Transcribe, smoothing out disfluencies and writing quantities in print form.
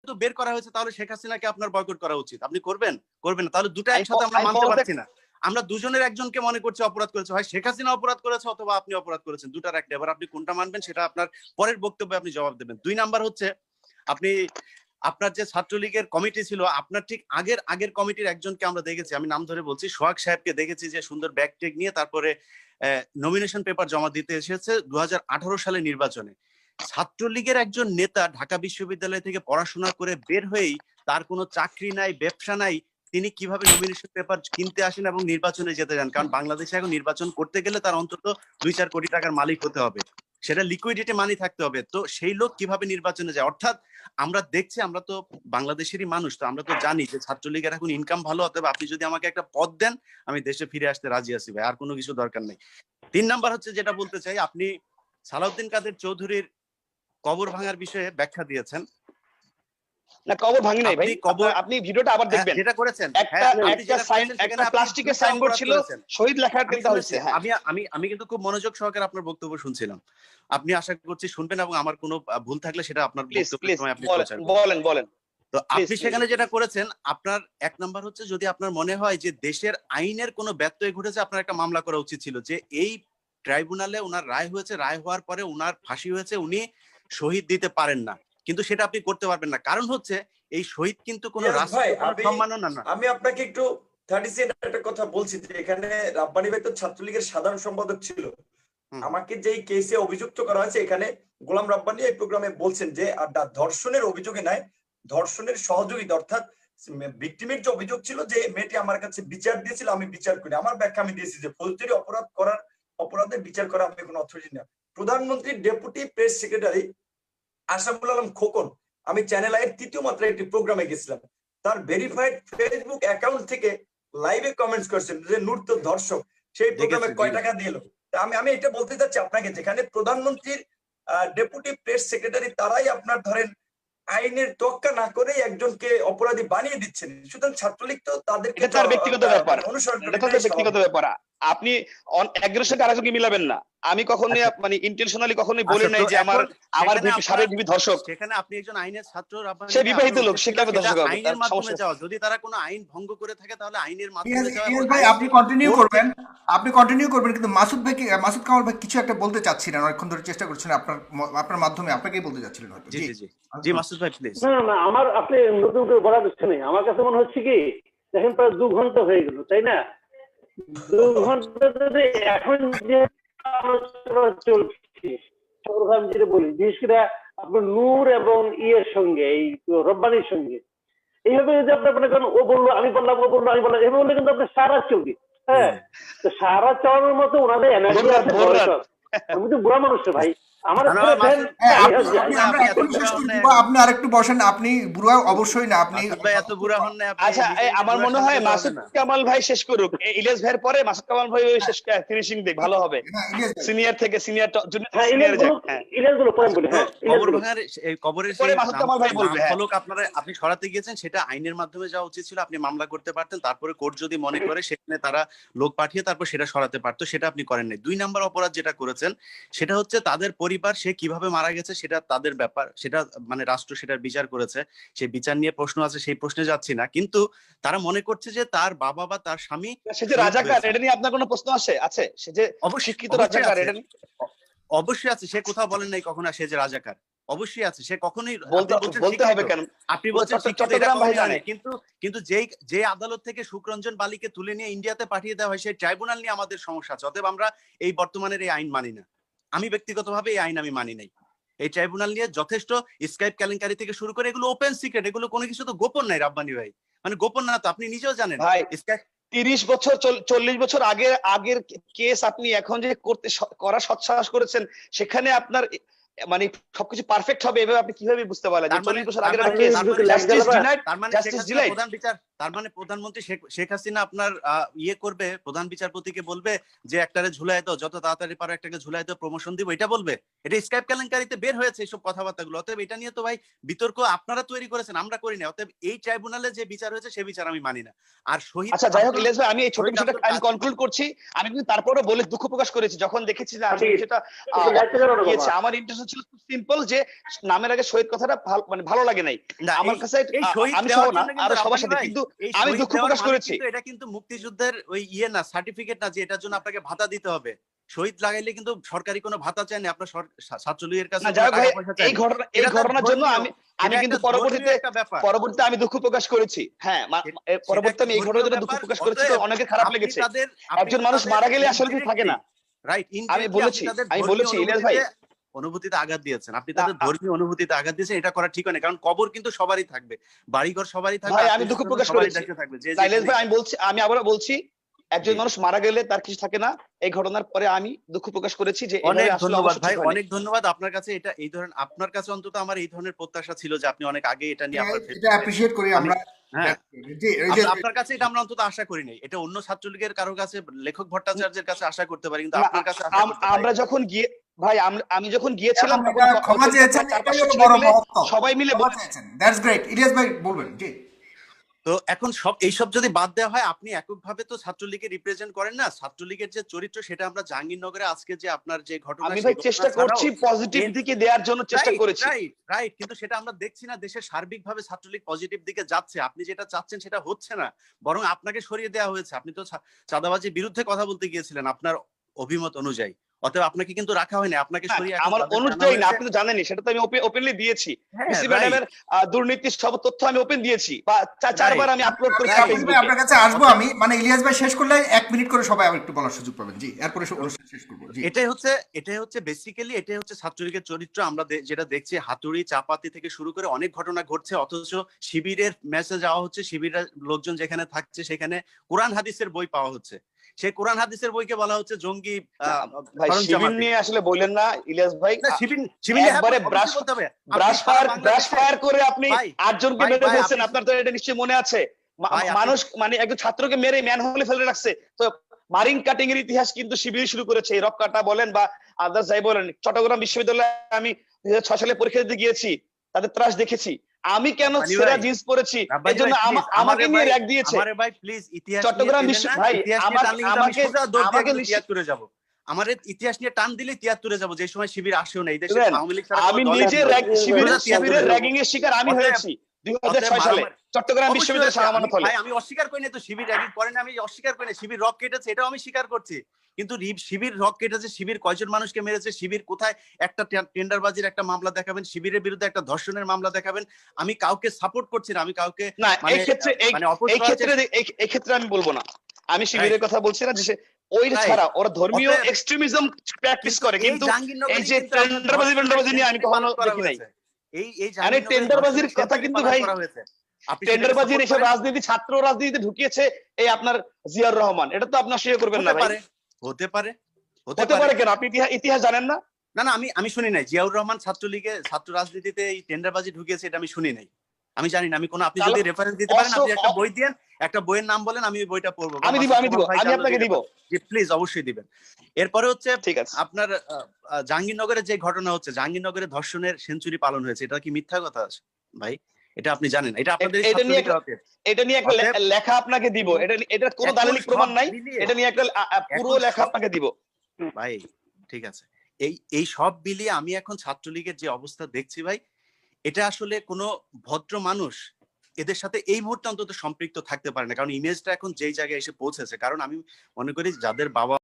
যেহেতু বের করা হয়েছে তাহলে শেখ হাসিনাকে আপনার বয়কট করা উচিত। আপনি করবেন? করবেন না। তাহলে দুটো একসাথে আমরা মানতে পারছি না। আমরা দুজনের একজনকে মনে করছি অপরাধ করেছে, হয় শেখ হাসিনা অপরাধ করেছে অথবা আপনি অপরাধ করেছেন, দুটার একটা। এবার আপনি কোনটা মানবেন সেটা আপনার পরের বক্তব্যে আপনি জবাব দেবেন। 2 নাম্বার হচ্ছে আপনি আপনার যে ছাত্রলীগের কমিটি ছিল, আপনার ঠিক আগের কমিটির একজনকে আমরা দেখেছি, আমি নাম ধরে বলছি, সোহাগ সাহেবকে দেখেছি যে সুন্দর ব্যাগ টেক নিয়ে তারপরে নমিনেশন পেপার জমা দিতে এসেছে 2018 সালে নির্বাচনে। ছাত্রলীগের একজন নেতা ঢাকা বিশ্ববিদ্যালয় থেকে পড়াশোনা করে বের হয়েই তার কোনো চাকরি নাই, ব্যবসা নাই, তিনি কিভাবে নমিনেশন পেপার কিনতে আসেন এবং নির্বাচনে যেতে যান? কারণ বাংলাদেশে এখন নির্বাচন করতে গেলে তার অন্তত 2-4 কোটি টাকার মালিক হতে হবে, সেটা লিকুইডিটি মানি থাকতে হবে। তো সেই লোক কিভাবে নির্বাচনে যায়? অর্থাৎ আমরা দেখছি, আমরা তো বাংলাদেশেরই মানুষ, তো আমরা তো জানি যে ছাত্রলীগের এখন ইনকাম ভালো, অতএব আপনি যদি আমাকে একটা পদ দেন আমি দেশে ফিরে আসতে রাজি আছি ভাই, আর কোনো কিছু দরকার নেই। 3 নাম্বার হচ্ছে যেটা বলতে চাই, আপনি সালাউদ্দিন কাদের চৌধুরীর কবর ভাঙার বিষয়ে ব্যাখ্যা দিয়েছেন। না, কবর ভাঙি নাই ভাই, আপনি ভিডিওটা আবার দেখবেন। যেটা করেছেন, একটা প্লাস্টিকের সাইনবোর্ড ছিল, শহীদ লেখা কিন্তু হয়েছে। আমি কিন্তু খুব মনোযোগ সহকারে আপনার বক্তব্য শুনছিলাম। আপনি আশা করছি শুনবেন এবং আমার কোনো ভুল থাকলে সেটা আপনার বক্তব্যের সময় আপনি বলেন। তো আপনি সেখানে যেটা করেছেন, আপনার 1 নাম্বার হচ্ছে যদি আপনার মনে হয় যে দেশের আইনের কোনো ব্যত্যয় ঘটেছে, আপনার একটা মামলা করা উচিত ছিল যে এই ট্রাইব্যুনালে ওনার রায় হয়েছে, রায় হওয়ার পরে ওনার ফাঁসি হয়েছে, উনি শহীদ দিতে পারেন না, কিন্তু সেটা আপনি করতে পারবেন না। কারণ হচ্ছে এই শহীদ কিন্তু কোনো রাষ্ট্রের সম্মাননা না। আমি আপনাকে একটু 30 সেকেন্ড একটা কথা বলছি যে এখানে রাব্বানী ভাই তো ছাত্রলীগের সাধারণ সম্পাদক ছিল। আমাকে যেই কেসে অভিযুক্ত করা হয়েছে, এখানে গোলাম রাব্বানী এই প্রোগ্রামে বলছেন যে ধর্ষণের অভিযোগে নাই, ধর্ষণের সহযোগিতা, অর্থাৎ ভিকটিমের যে অভিযোগ ছিল যে মেয়েটি আমার কাছে বিচার দিয়েছিল, আমি বিচার করি। আমার ব্যাখ্যা আমি দিয়েছি যে ফৌজদারি অপরাধের বিচার করা আমি কোনো অথরিটি না। প্রধানমন্ত্রীর deputy press secretary Ashraful Alam Khokon, আমি চ্যানেল আইয়ের 3য় মাত্রায় একটি প্রোগ্রামে গেছিলাম, তার ভেরিফাইড ফেসবুক অ্যাকাউন্ট থেকে লাইভে কমেন্টস করছেন যে নূর তো ধর্ষক, সেই প্রোগ্রামে কয় টাকা দিল। আমি এটা বলতে চাচ্ছি আপনাকে, যেখানে প্রধানমন্ত্রীর ডেপুটি প্রেস সেক্রেটারি তারাই আপনার ধরেন আইনের তোয়াক্কা না করে একজনকে অপরাধী বানিয়ে দিচ্ছেন। সুতরাং ছাত্রলীগ তো তাদেরকে তার ব্যক্তিগত ব্যাপার, ব্যক্তিগত ব্যাপার। আপনি একজনের সাথে আরেকজনকে মিলাবেন না। আমি কখনোই মানে ইন্টেনশনালি কখনোই বলি নাই যে আমার সাবেক বিবি ধর্ষক। সেখানে আপনি একজন আইনের ছাত্র, সে বিবাহিত লোক, সে কিভাবে ধর্ষক হবে? আইনের মাধ্যমে যাওয়া, যদি তারা কোনো আইন ভঙ্গ করে থাকে তাহলে আইনের মাধ্যমে যাওয়া। ভাই আপনি কন্টিনিউ করবেন, কিন্তু মাসুদ কামাল ভাই কিছু একটা বলতে চাচ্ছিলেন, অনেকক্ষণ ধরে চেষ্টা করছেন, আপনার মাধ্যমে আপনাকেই বলতে চাচ্ছিলেন হয়তো। জি মাসুদ ভাই প্লিজ। না আমার আপনি নতুন করে বলা দিচ্ছেন না। আমার কাছে মনে হচ্ছে কি, দেখেন প্রায় 2 ঘন্টা হয়ে গেল, তাই না? 2 ঘন্টা ধরে এখন যে আলোচনা চলছে, আমি যেটা বলি, বিশেষ করে আপনার নূর এবং ইয়ের সঙ্গে, এই রব্বানির সঙ্গে এইভাবে যদি আপনার মনে করেন ও বললো আমি বললাম, ও বললো আমি বললাম, এভাবে বললে কিন্তু আপনার সারা চলবে। হ্যাঁ, তো সারা চালানোর মতো ওনাদের এনার্জি আছে। আমি তো বুড়া মানুষ ভাই, আপনি আরেকটু বসেন, আপনি বুড়া অবশ্যই না, আপনি এত বুড়া হন না। আচ্ছা, আমার মনে হয় মাসুদ কামাল ভাই শেষ করুক, ইলিয়াস ভাইয়ের পরে মাসুদ কামাল ভাই শেষ ফিনিশিং দেখ, ভালো হবে। সিনিয়র থেকে সিনিয়র আপনি সরাতে গিয়েছেন, সেটা আইনের মাধ্যমে যাওয়া উচিত ছিল। আপনি মামলা করতে পারতেন, তারপরে কোর্ট যদি মনে করে সেখানে তারা লোক পাঠিয়ে তারপর সেটা সরাতে পারতো, সেটা আপনি করেন নাই। 2 নাম্বার অপরাধ যেটা করেছেন সেটা হচ্ছে তাদের পরিবার, সে কিভাবে মারা গেছে সেটা তাদের ব্যাপার, সেটা মানে রাষ্ট্র সেটার বিচার করেছে, সেই বিচার নিয়ে প্রশ্ন আছে, সেই প্রশ্নে যাচ্ছি না। কিন্তু তারা মনে করছে যে তার বাবা বা তার স্বামী সে যে রাজাকার, এটা নিয়ে আপনার কোনো প্রশ্ন আছে? সে যে অশিক্ষিত রাজাকার, এটা অবশ্যই আছে। সে কোথাও বলেন নাই কখনো সে যে রাজাকার, অবশ্যই আছে। সে কখনোই বলতে হবে কেন? আপনি বলছেন চট্টগ্রাম ভাই জানে, কিন্তু যে আদালত থেকে সুখরঞ্জন বালিকে তুলে নিয়ে ইন্ডিয়াতে পাঠিয়ে দেওয়া হয়, সেই ট্রাইব্যুনাল নিয়ে আমাদের সমস্যা আছে। অতএব আমরা এই বর্তমানের এই আইন মানি না। আমি ব্যক্তিগতভাবে এই আইন আমি মানি নাই। এই ট্রাইব্যুনাল নিয়ে যথেষ্ট স্কাইপ কেলেঙ্কারি থেকে শুরু করে এগুলো ওপেন সিক্রেট, এগুলো কোনো কিছু তো গোপন নাই রাব্বানী ভাই, মানে গোপন না তো, আপনি নিজেও জানেন। 30 বছর 40 বছর আগের কেস আপনি এখন যে করা সৎসাহস করেছেন, সেখানে আপনার মানে সবকিছু পারফেক্ট হবে এভাবে আপনি কিভাবে বুঝতে পারলেন? 40 বছর আগের কেস, জাস্টিস ডিনাইড, তার মানে প্রধানমন্ত্রী শেখ হাসিনা আপনার ইয়ে করবে, প্রধান বিচারপতিকে বলবে যে একটারে ঝুলাই দাও, যত তাড়াতাড়ি পারো একটাকে ঝুলাই দাও, প্রমোশন দিব, এটা বলবে? এটা স্কাইপ কেলেঙ্কারিতে বের হয়েছে এইসব কথাবার্তাগুলো। অতএব এটা নিয়ে তো ভাই বিতর্ক আপনারা তৈরি করেছেন, আমরা করি না। অতএব এই ট্রাইব্যুনালে যে বিচার হয়েছে সে বিচার আমি মানি না। আর শহীদ আচ্ছা যাই হোক ইলিয়াস ভাই, আমি এই ছোট বিষয়টা আমি কনক্লুড করছি। আমি কিন্তু তারপরে বলে দুঃখ প্রকাশ করেছি যখন দেখেছি যে আজকে সেটা আমার ইন্টারেস্ট ছিল খুব সিম্পল, যে নামের আগে শহীদ কথাটা মানে ভালো লাগে নাই আমার কাছে। আমি সহ না আরো সবার সাথে, কিন্তু আমি দুঃখ প্রকাশ করেছি। এটা কিন্তু মুক্তিযুদ্ধের ওই ইয়ে না, সার্টিফিকেট না যে এটার জন্য আপনাকে ভাতা দিতে হবে। শহীদ লাগাইলে কিন্তু সরকারি কোনো ভাতা চায় না, আপনার ছাত্রলীগের কাছে। এই ঘটনার জন্য আমি কিন্তু পরবর্তীতে আমি দুঃখ প্রকাশ করেছি। হ্যাঁ, পরবর্তীতে আমি এই ঘটনার জন্য দুঃখ প্রকাশ করেছি, তো অনেকে খারাপ লেগেছে। একজন মানুষ মারা গেলে আসলে কিছু থাকে না। রাইট, আমি বলেছি ইলিয়াস ভাই অনুভূতিতে আঘাত দিয়েছেন, আপনি তাদের ধর্মীয় অনুভূতিতে আঘাত দিয়েছেন, এটা করা ঠিক হয় না। কারণ কবর কিন্তু সবারই থাকবে, বাড়িঘর সবারই থাকবে। ভাই আমি দুঃখ প্রকাশ করেছি ইলিয়াস ভাই, আমি আবারও বলছি, একজন মানুষ মারা গেলে তার কিছু থাকে না। এই ঘটনার পরে আমি দুঃখ প্রকাশ করেছি যে অনেক ধন্যবাদ ভাই, অনেক ধন্যবাদ আপনার কাছে। এটা এই ধরনের, আপনার কাছে অন্তত আমার এই ধরনের প্রত্যাশা ছিল যে আপনি অনেক আগে এটা নিয়ে এটা অ্যাপ্রিশিয়েট করি আমরা। হ্যাঁ, আপনার কাছে এটা আমরা অন্তত আশা করি নাই। এটা অন্য ছাত্রলীগের কারো কাছে, লেখক ভট্টাচার্যের কাছে আশা করতে পারি, কিন্তু আপনার কাছে আমরা যখন গিয়ে ভাই আমি যখন গিয়েছিলাম ক্ষমা চেয়েছেন, এটাই হলো বড় মহত্ব। সবাই মিলে বলেছেন, দ্যাটস গ্রেট। ইলিয়াস ভাই বলবেন। জি, তো এখন এইসব যদি বাদ দেওয়া হয়, আপনি এককভাবে তো ছাত্রলীগকে রিপ্রেজেন্ট করেন না। ছাত্রলীগের যে চরিত্র সেটা আমরা জাহাঙ্গীরনগরে আজকে যে আপনার যে ঘটনা, আমি ভাই চেষ্টা করছি পজিটিভ দিকে দেওয়ার জন্য চেষ্টা করেছি। রাইট, কিন্তু সেটা আমরা দেখছি না। দেশের সার্বিকভাবে ছাত্রলীগ পজিটিভ দিকে যাচ্ছে। আপনি যেটা চাচ্ছেন সেটা হচ্ছে না, বরং আপনাকে সরিয়ে দেওয়া হয়েছে। আপনি তো চাঁদাবাজির বিরুদ্ধে কথা বলতে গিয়েছিলেন আপনার অভিমত অনুযায়ী, অতএব আপনাকে কিন্তু রাখা হয়নি, আপনাকে সরিয়ে আমার অনুযায়ী না, আপনি তো জানেনই, সেটা তো আমি ওপেনলি দিয়েছি। পিসি ম্যাডামের দুর্নীতির সব তথ্য আমি ওপেন দিয়েছি, বা 4বার আমি আপলোড করেছি ফেসবুকে। আপনার কাছে আসবো আমি, মানে ইলিয়াস ভাই শেষ করলে 1 মিনিট করে সবাই একটু বলার সুযোগ পাবেন। জি, এরপরে অনুষ্ঠান শেষ করব। জি, এটাই হচ্ছে বেসিক্যালি এটাই হচ্ছে ছাত্রলীগের চরিত্র। আমরা যেটা দেখছি, হাতুড়ি চাপাতি থেকে শুরু করে অনেক ঘটনা ঘটছে, অথচ শিবিরের মেসেজ যাওয়া হচ্ছে, শিবিরের লোকজন যেখানে থাকছে সেখানে কোরআন হাদিসের বই পাওয়া হচ্ছে। সেই কোরআন হাদিসের বইকে বলা হচ্ছে জঙ্গি। শিবির নিয়ে আসলে বললেন না ইলিয়াস ভাই, একবারে ব্রাশ ফায়ার করে আপনি 8 জনকে মেরে ফেলছেন। আপনার তো এটা নিশ্চয়ই মনে আছে। মানুষ মানে একজন ছাত্রকে মেরে ম্যানহোলে ফেলে রাখছে। তো মারিং কাটিং এর ইতিহাস কিন্তু শিবির শুরু করেছে। এই রক কাটা বলেন বা আদার্স যাই বলেন, চট্টগ্রাম বিশ্ববিদ্যালয়ে আমি 2006 সালে পরীক্ষা দিতে গিয়েছি, তাদের ত্রাস দেখেছি। আমি কেন সেরা জিন্স পরেছি এর জন্য আমাকে নিয়ে র‍্যাক দিয়েছে। আমারে ভাই প্লিজ ইতিহাস চট্টগ্রাম বিশ্ব ভাই আমাকে ইতিহাস করে যাব। আমার ইতিহাস নিয়ে টান দিলে 73-এ যাব, যে সময় শিবির আসেও না এই দেশে। আমি নিজে শিবিরের র‍্যাগিং এর শিকার আমি হয়েছি 2006 সালে চট্টগ্রাম বিশ্ববিদ্যালয়ের সামান্য ফলে। ভাই আমি অস্বীকার করি না তো শিবির র‍্যাগিং করে না, আমি অস্বীকার করি না। শিবির রক কেটেছে, এটাও আমি স্বীকার করছি। কিন্তু শিবির রক কেটেছে, শিবির কয়জন মানুষকে মেরেছে, শিবির কোথায় একটা টেন্ডারবাজির একটা মামলা দেখাবেন, শিবিরের বিরুদ্ধে একটা ধর্ষণের মামলা দেখাবেন। আমি কাউকে সাপোর্ট করছি না, আমি কাউকে না এই ক্ষেত্রে আমি বলবো না। আমি শিবিরের কথা বলছি না, যে ওই ছাড়া ওরা ধর্মীয় এক্সট্রিমিজম প্র্যাকটিস করে, কিন্তু এই যে টেন্ডারবাজি নিয়ে আমি কখনো দেখি নাই। এই টেন্ডারবাজির কথা কিন্তু ভাই, টেন্ডারবাজির এসব রাজনীতি ছাত্র রাজনীতিতে ঢুকিয়েছে এই আপনার জিয়াউর রহমান। এটা তো আপনি অস্বীকার করবেন না ভাই। হতে পারে কেন? আপনি ইতিহাস জানেন না? না আমি শুনি নাই জিয়াউর রহমান ছাত্রলীগে ছাত্র রাজনীতিতে এই টেন্ডারবাজি ঢুকিয়েছে, এটা আমি শুনি নাই, আমি জানি না। আমি কোন, আপনি যদি রেফারেন্স দিতে পারেন, আপনি একটা বই দেন, একটা বইয়ের নাম বলেন, আমি ওই বইটা পড়বো। আমি আপনাকে দিব। জি প্লিজ, অবশ্যই দিবেন। এরপরে হচ্ছে আপনার জাহাঙ্গীরনগরে যে ঘটনা হচ্ছে, জাহাঙ্গীরনগরে ধর্ষণের সেঞ্চুরি পালন হয়েছে, এটা কি মিথ্যা কথা ভাই? এটা আপনি জানেন? এটা আপনাদের এটা নিয়ে একটা লেখা আপনাকে দিব। এটা কোনো দালিলিক প্রমাণ নাই, এটা নিয়ে একটা পুরো লেখা আপনাকে দিব ভাই। ঠিক আছে, এই সব মিলিয়ে আমি এখন ছাত্রলীগের যে অবস্থা দেখছি ভাই, এটা আসলে কোনো ভদ্র মানুষ এদের সাথে এই মুহূর্তে অন্তত সম্পৃক্ত থাকতে পারে না। কারণ ইমেজটা এখন যেই জায়গায় এসে পৌঁছেছে, কারণ আমি মনে করি যাদের বাবা